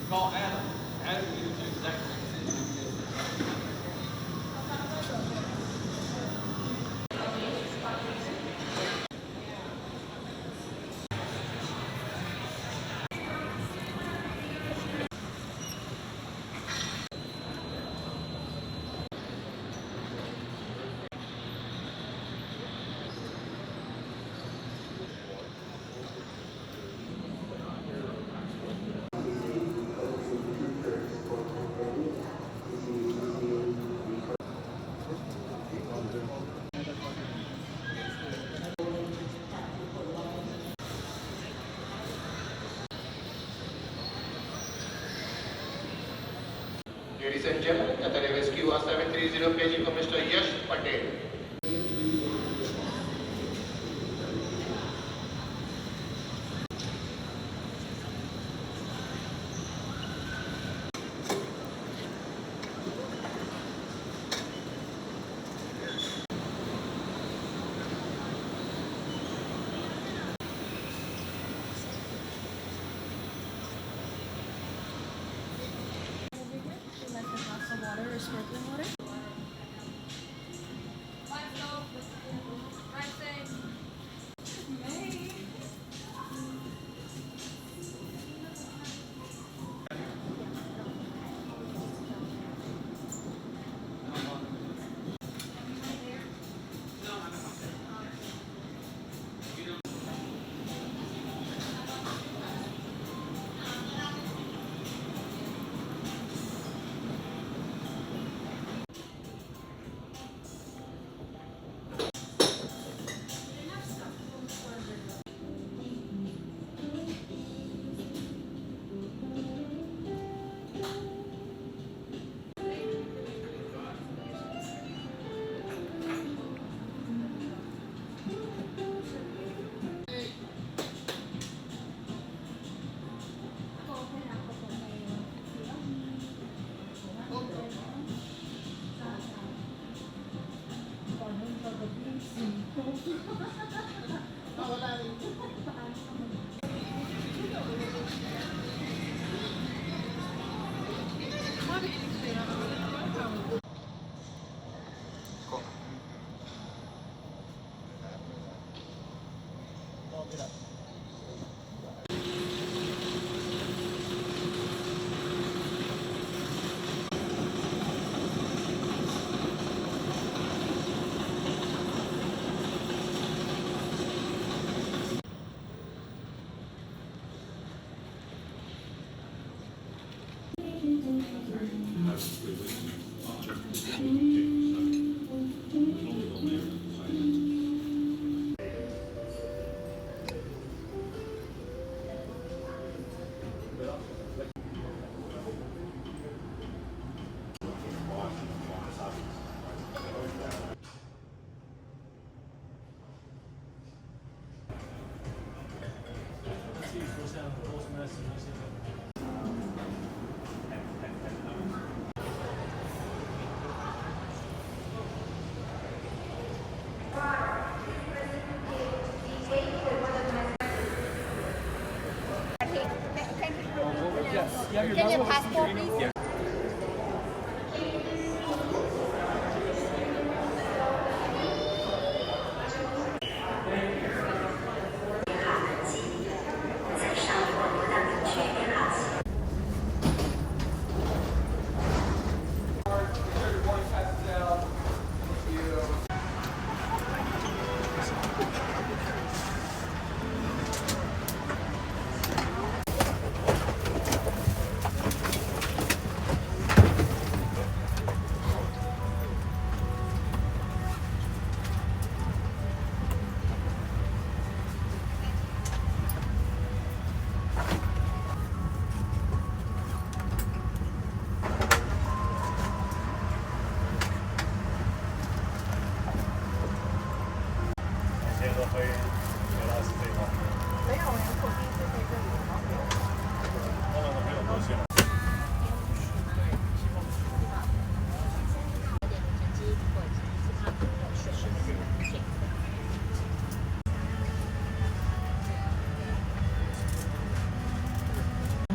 Call Adam. Adam will give you exactly what he says. Ladies and gentlemen, at the rescue are 730 kg for Mr. Yash Patel. Water or sparkling water? Can your passport, please?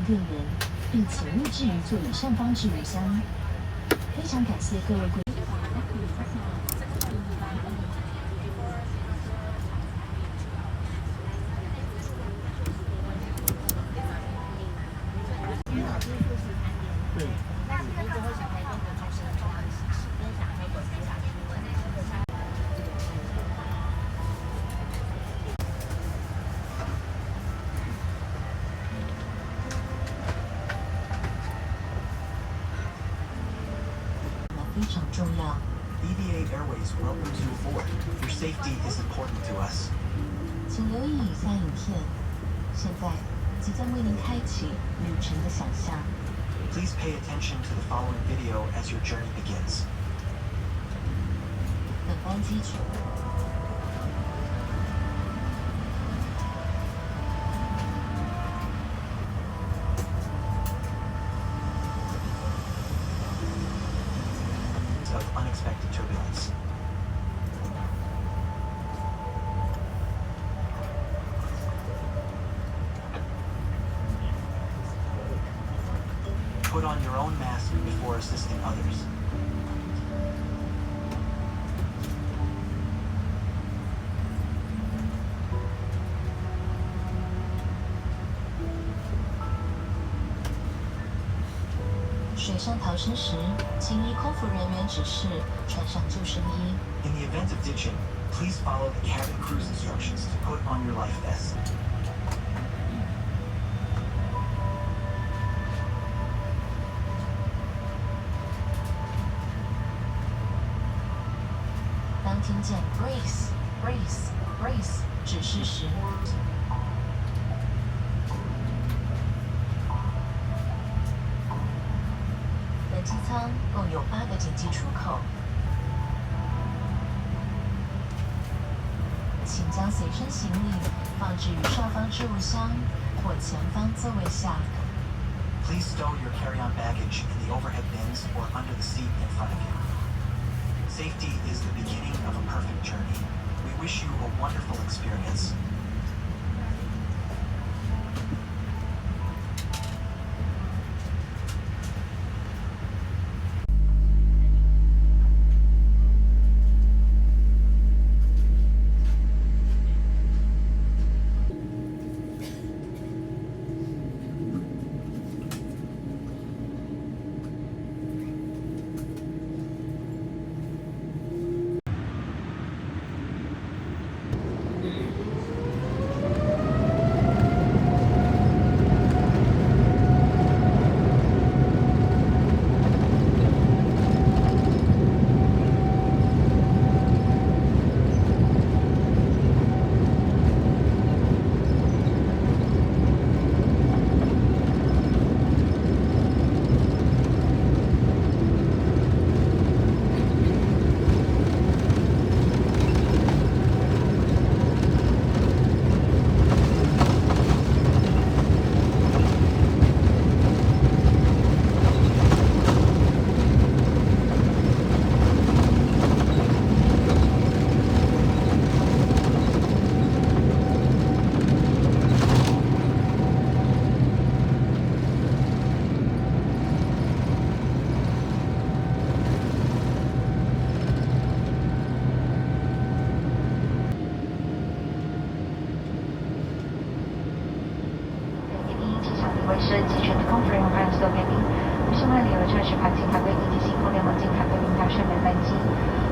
电源，并且录制于座椅上方置物箱。非常感谢各位贵宾。非常重要。EVA Airways welcomes you aboard. Your safety is important to us. 请留意以下影片，现在即将为您开启旅程的想象。Please pay attention to the following video as your journey begins. 本班机组of unexpected turbulence. Put on your own mask before assisting others. "水上逃生时，请依空服人员指示穿上救生衣。In the event of ditching, please follow the cabin crew's instructions to put on your life vest. 当听见 brace brace brace 指示时，本机舱共有8个紧急出口，请将随身行李放置于上方置物箱或前方座位下。Please stow your carry-on baggage in the overhead bins or under the seat in front of you. Safety is the beginning of a perfect journey. We wish you a wonderful experience. 为设计全空服人员欢迎所有贵宾。不是万里有车是爬进台柜以及星空联盟进台柜平台睡美班机。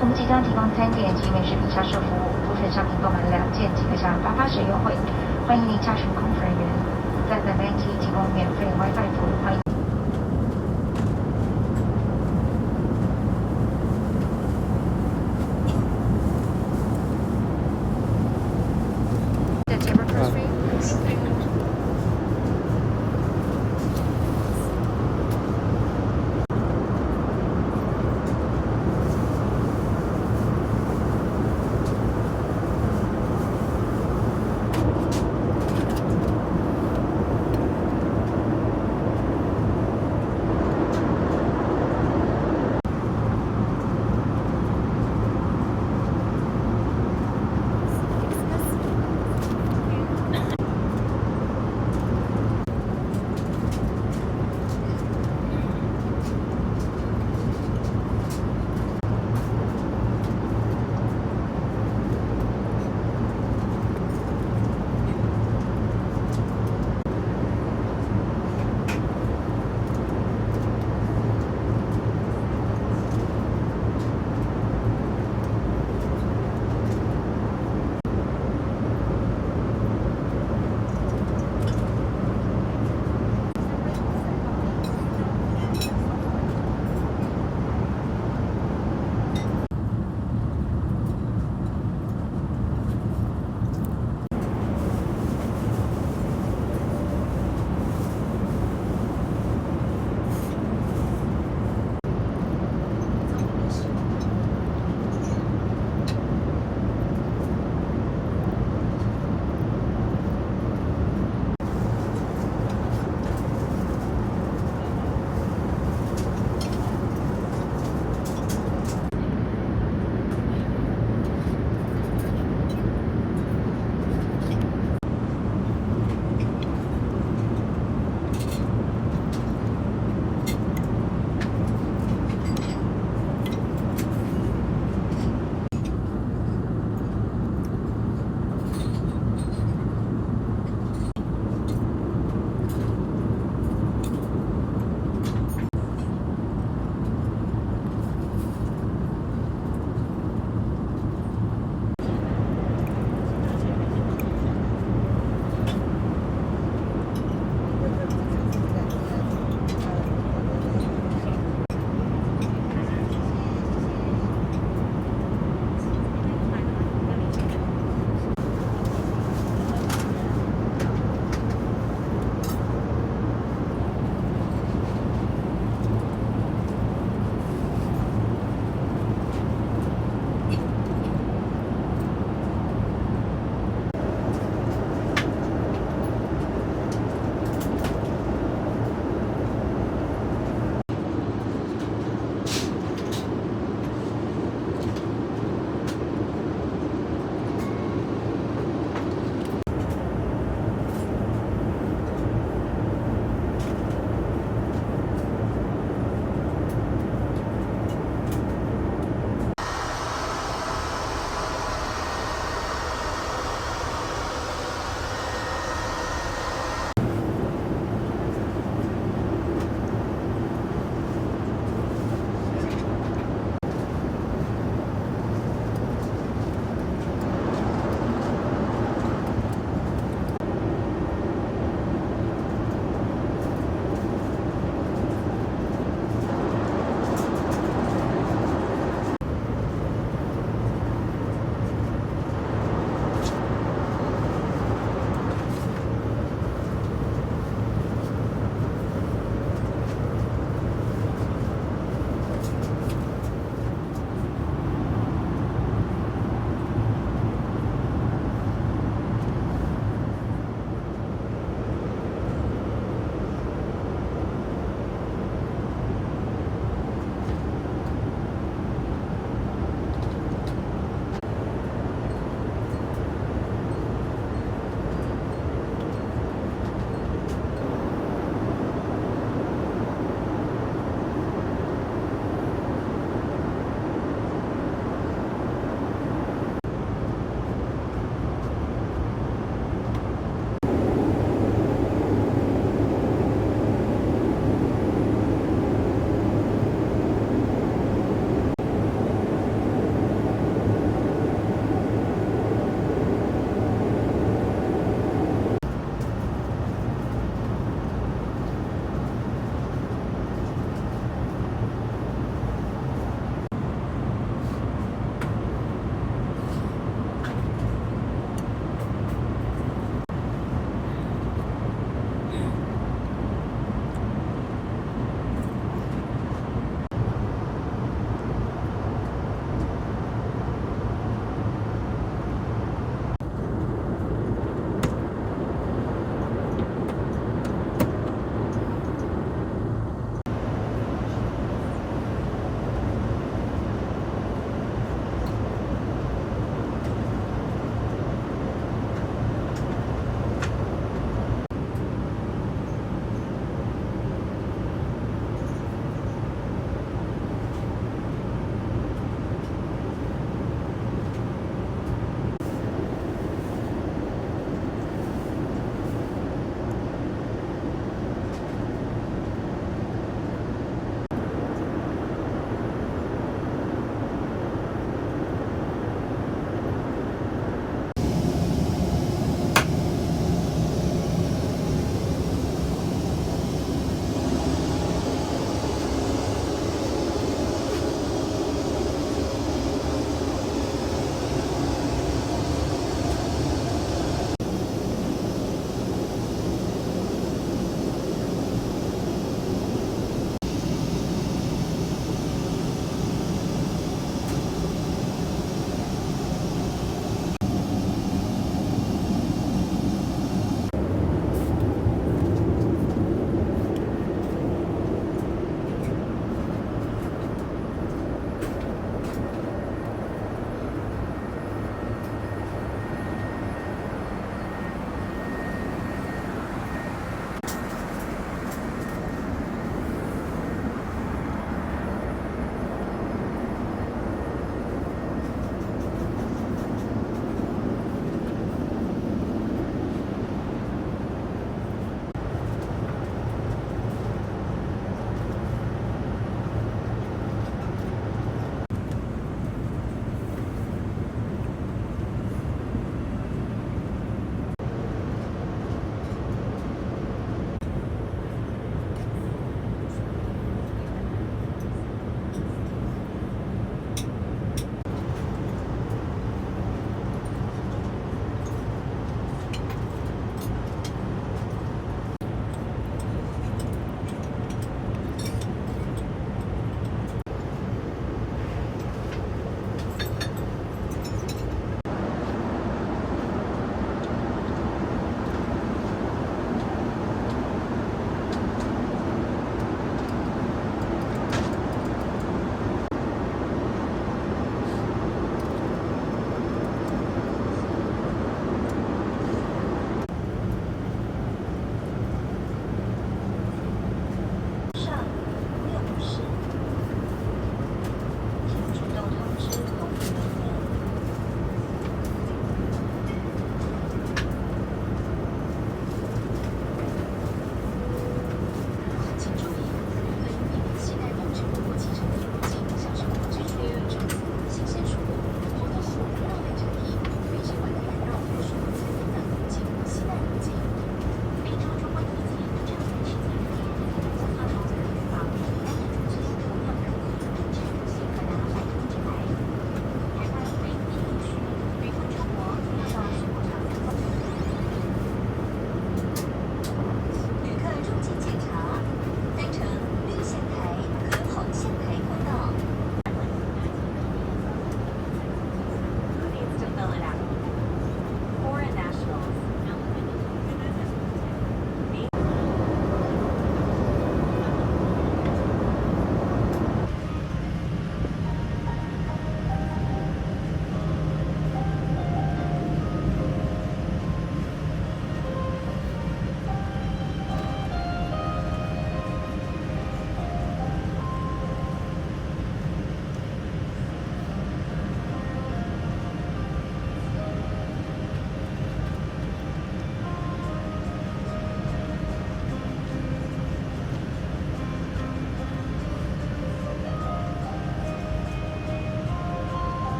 我们即将提供餐点及美食品销售服务，部分商品购买2件即可享88折优惠。欢迎您家属空服人员在本班机提供免费 WiFi 服务，欢迎。The table first for you.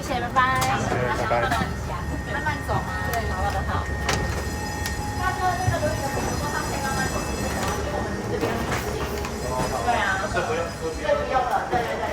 谢，拜拜。拜拜。慢慢走嘛。对，好的好。他说那个留你的朋友说他可以慢慢走，因为我们这边很近。对啊。这不用了，对对对。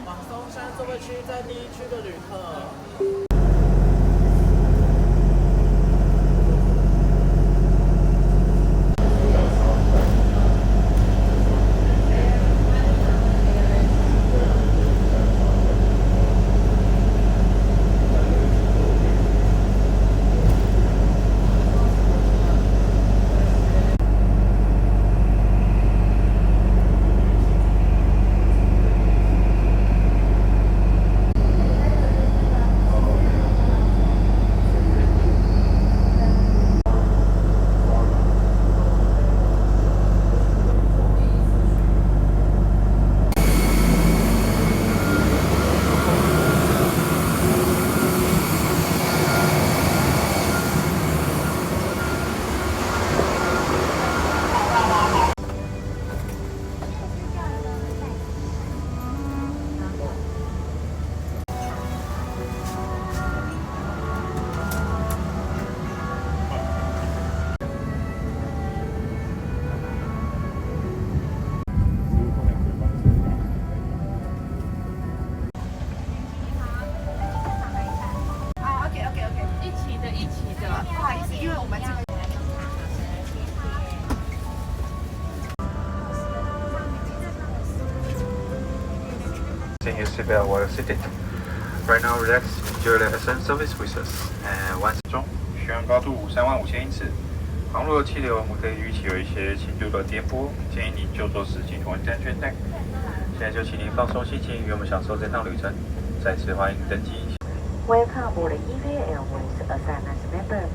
往松山座位区在第一区的旅客。Fasten your seatbelt while seated. Right now, relax, enjoy the ascent service with us. And once 中，巡航高度35000英尺，航路的气流可以预期有一些轻度的颠簸，建议您就坐时系统安全带。现在就请您放松心情，与我们享受这趟旅程。再次欢迎登机。Welcome aboard EVA Airways Assignment member.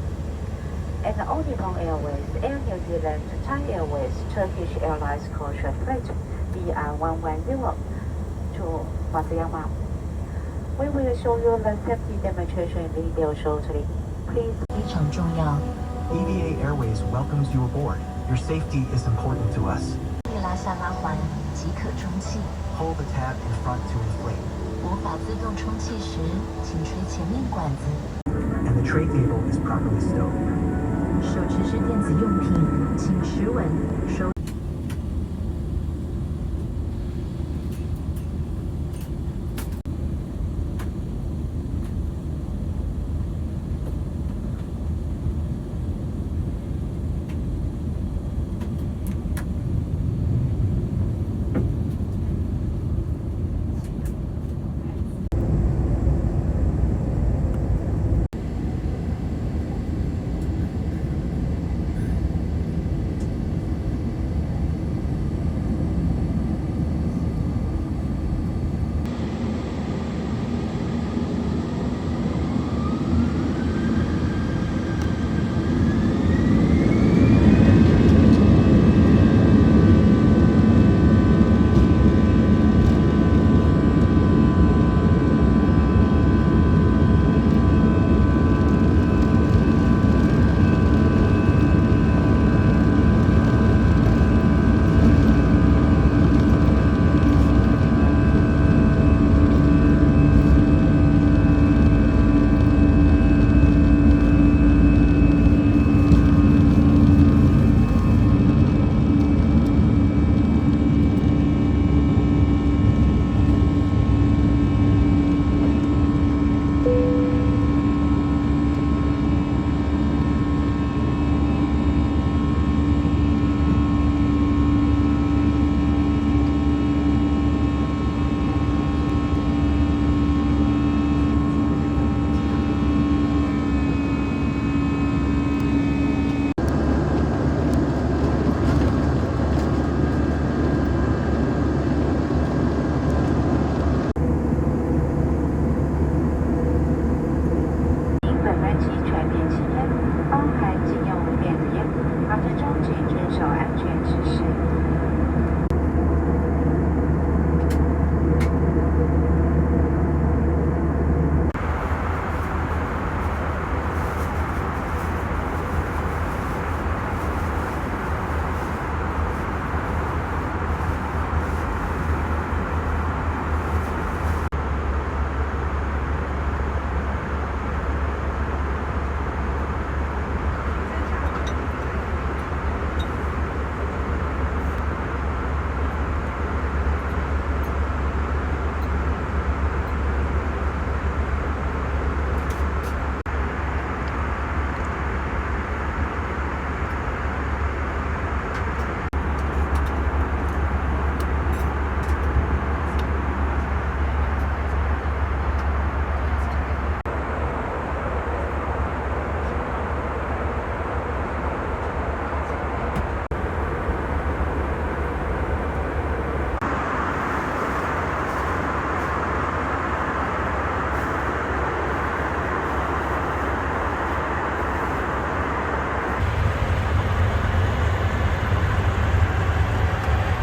And all Nippon Airways, Air New Zealand, Thai Airways, Turkish Airlines Culture Flight BR110 to Matsuyama. We will show you the safety demonstration video shortly. Please. 非常重要。 EVA Airways welcomes you aboard. Your safety is important to us. 一拉下拉环即可充气。 Hold the tab in front to inflate. 无法自动充气时，请吹前面管子。 And the tray table is properly stowed. 手持式电子用品，请持稳收。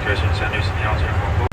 各位先生、女士，你好，请往后。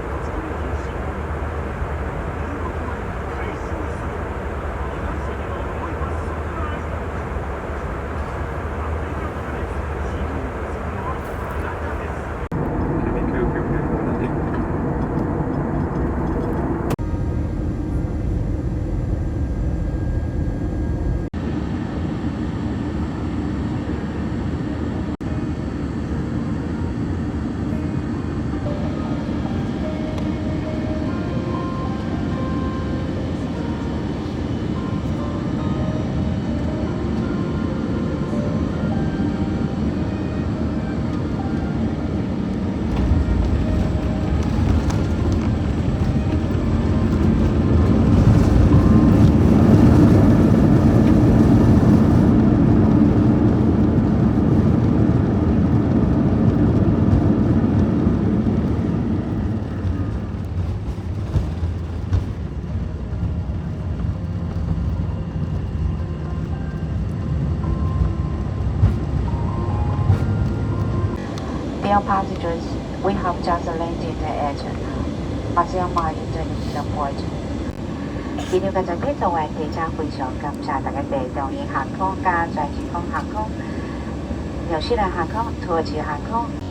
All passengers, we have just landed at Matsuyama International Port. 今日嘅在飛作為記者非常感謝大家對中英航空加全日空航空、紐西蘭航空、土耳其航空。